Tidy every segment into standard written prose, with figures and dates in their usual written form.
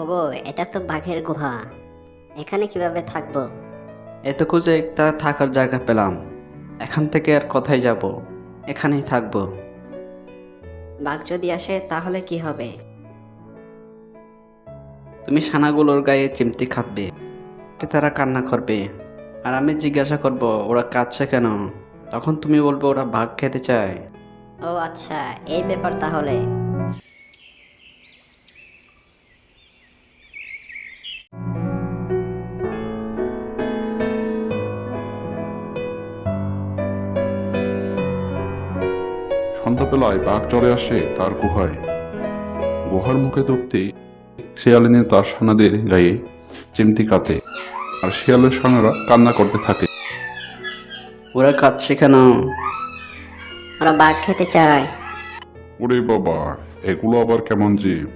ওগো, এটা তো বাঘের গুহা। এখানে কিভাবে থাকবো? এত খুঁজে একটা থাকার জায়গা পেলাম। এখান থেকে আর কোথায় যাব? এখানেই থাকবো। বাঘ যদি আসে তাহলে কি হবে? তুমি ছানাগুলোর গায়ে চিমটি খাটবে, তারা কান্না করবে, আর আমি জিজ্ঞাসা করব ওরা কাঁদছে কেন। তখন তুমি বলবে ওরা বাঘ খেতে চায়। ও আচ্ছা, এই ব্যাপার তাহলে। সন্ধ্যাবেলায় বাঘ চলে আসে তার গুহায়। গুহার মুখে ঢুকতেই শিয়ালিনী তার ছানাদের গায়ে চিমটি কাটে, আর শিয়ালের ছানারা কান্না করতে থাকে। ওরা কাঁদছে কেন? ওরা বাঘ খেতে চায়। ওরে বাবা, এগুলো আবার কেমন জীব?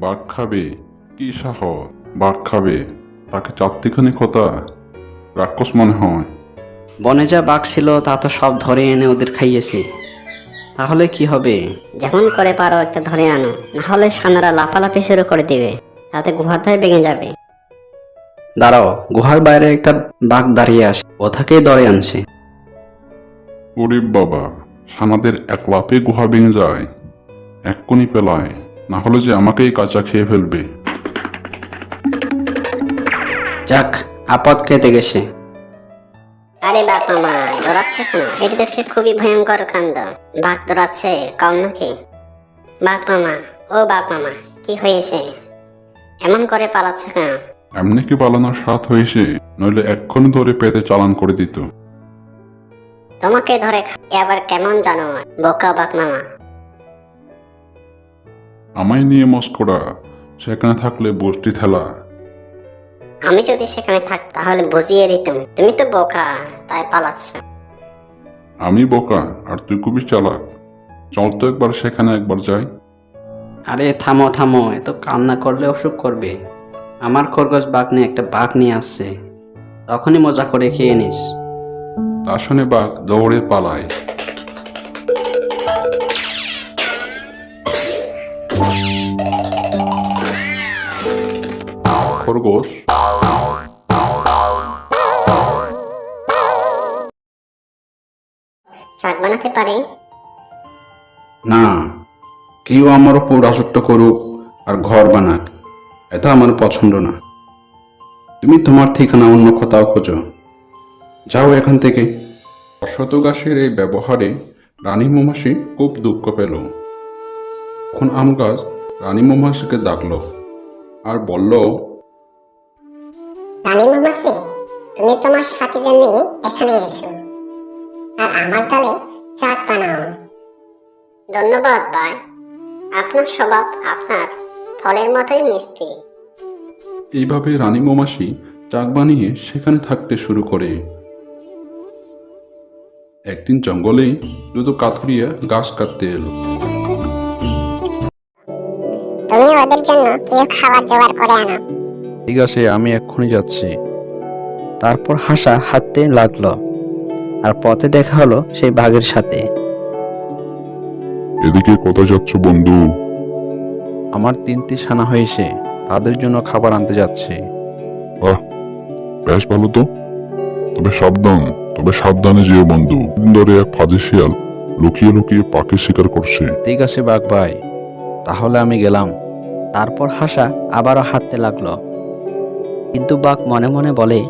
বাঘ খাবে? কি সাহস! বাঘ খাবে? তাকে চারটিখানি কথা, রাক্ষস মনে হয়। বনে যা বাঘ ছিল তা তো সব ধরে এনে ওদের খাইয়েছে। তাহলে কি হবে? যেমন করে পারো একটা ধরে আনো, নাহলে সানারা লাফালাফি শুরু করে দিবে, তাতে গুহাটাই ভেঙে যাবে। দাঁড়াও, গুহার বাইরে একটা বাঘ দাঁড়িয়ে আসে, ও তাকেই ধরে আনছে। ওরে বাবা, ছানাদের এক লাফে গুহা ভেঙে যায়, এক্ষুনি পেলায়, না হলে যে আমাকেই কাঁচা খেয়ে ফেলবে। যাক, আপদ কেটে গেছে। আরে বাঘ মামা, দৌড়াচ্ছে কেন? এটি দেখছি খুবই ভয়ঙ্কর কাণ্ড। বাঘ দৌড়াচ্ছে কম নাকি? বাঘ মামা, ও বাঘ মামা, কি হয়েছে? এমন করে পালাচ্ছে কেন? এমনি কি পালানোর স্বাদ হয়েছে? নইলে এক্ষুনি ধরে পেতে চালান করে দিত। তোমাকে ধরে এ আবার কেমন জানো? বোকা বাঘ মামা। আমায় নিয়ে মস্করা, সেখানে থাকলে বসটি ঠেলা। আমি যদি সেখানে থাকতাম তাহলে বুঝিয়ে দিতাম। তুমি তো বোকা, তাই পালাচ্ছ। আমি বোকা আর তুই খুবই চালাক। চল তো একবার সেখানে একবার যাই। আরে থামো থামো, এত কান্না করলে অসুখ করবে। আমার খরগোশ বাঘ নিয়ে একটা বাঘ নিয়ে আসছে, তখনই মজা করে খেয়ে নিস। তা শুনে বাঘ দৌড়ে পালায়। খরগোশ চাক বানাতে পারি? না, কেউ আমার ওপর রাজত্ব করুক আর ঘর বানাক, এটা আমার পছন্দ না। তুমি তোমার ঠিকানা অন্য কোথাও খোঁজো, যাও এখান থেকে। অশ্বত গাছের এই ব্যবহারে রানী মৌমাছি খুব দুঃখ পেল। তখন আম গাছ রানী মৌমাছিকে ডাকল আর বলল, রানী মৌমাছি, তুমি তোমার সাথীদের নিয়ে এখানে এসো আর আমার ডালে চাক বানাও। ধন্যবাদ ভাই, আপনার স্বভাব আপনার ফলের মতোই মিষ্টি। এইভাবে রানী মৌমাছি চাক বানিয়ে সেখানে থাকতে শুরু করে। একদিন জঙ্গলে দুটো কাঠুরিয়া গাছ কাটতে এলো। তুমি ওদের জন্য কেউ খাবার জোগাড় করে আনো। ঠিক আছে, আমি এক্ষুনি যাচ্ছি। তারপর হাসা হাঁটতে লাগলো, আর পথে দেখা হলো সেই বাঘের সাথে। এদিকে কোথায় যাচ্ছ বন্ধু? আমার 3টি ছানা হয়েছে, তাদের জন্য খাবার আনতে যাচ্ছে। বাহ, বেশ ভালো তো। তবে সাবধানে যেও বন্ধু। ধরে এক ফাঁদে শিয়াল লুকিয়ে লুকিয়ে পাখি শিকার করছে। ঠিক আছে বাঘ ভাই, তাহলে আমি গেলাম। তারপর হাসা আবারও হাঁটতে লাগলো, কিন্তু বাঘ মনে মনে বলে,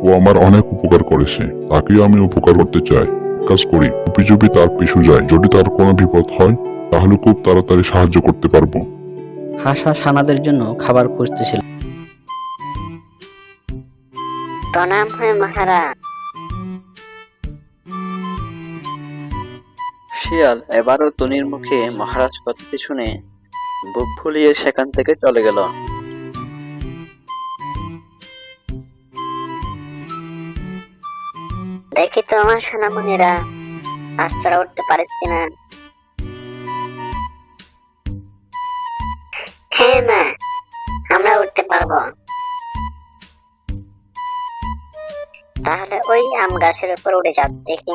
ও আমার অনেক উপকার করেছে, তাকেও আমি উপকার করতে চাই। কাজ করি, চুপি চুপি তার পিছু যাই। যদি তার কোনো বিপদ হয় তাহলে খুব তাড়াতাড়ি সাহায্য করতে পারবো। হাসা ছানাদের জন্য খাবার খুঁজতেছিল। প্রণাম হয় মহারাজ। শিয়াল এবারও টুনির মুখে মহারাজ কথাটি শুনে বুক ফুলিয়ে সেখান থেকে চলে গেল। দেখি তো আমার সোনামণিরা, আজ তোরা উঠতে পারিস কিনা? হ্যাঁ মা, আমরা উঠতে পারবো। তাহলে ওই আম গাছের উপর উঠে যাও দেখি।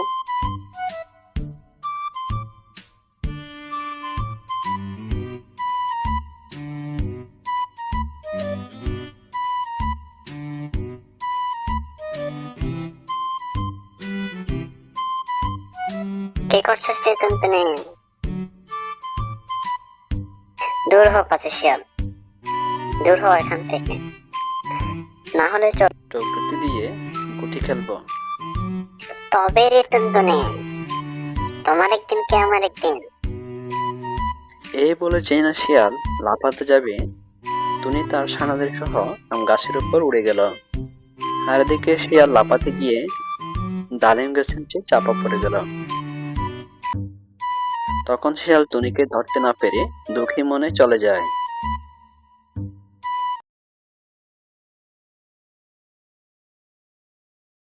করছিস রে তুমি? দূর হ পাছে শিয়াল, দূর হ এখান থেকে, না হলে টুকটুকি দিয়ে গুটি খেলবো। তবে রে তুমি, তোমার একদিন কে আমার একদিন। এই বলে চেনা শিয়াল লাফাতে যাবে, টুনি তার ছানাদের সহ গাছের উপর উড়ে গেল। আর এদিকে শিয়াল লাফাতে গিয়ে ডালিম গাছের নিচে চাপা পড়ে গেল। তখন শিয়াল টুনিকে ধরতে না পেরে দুঃখী মনে চলে যায়।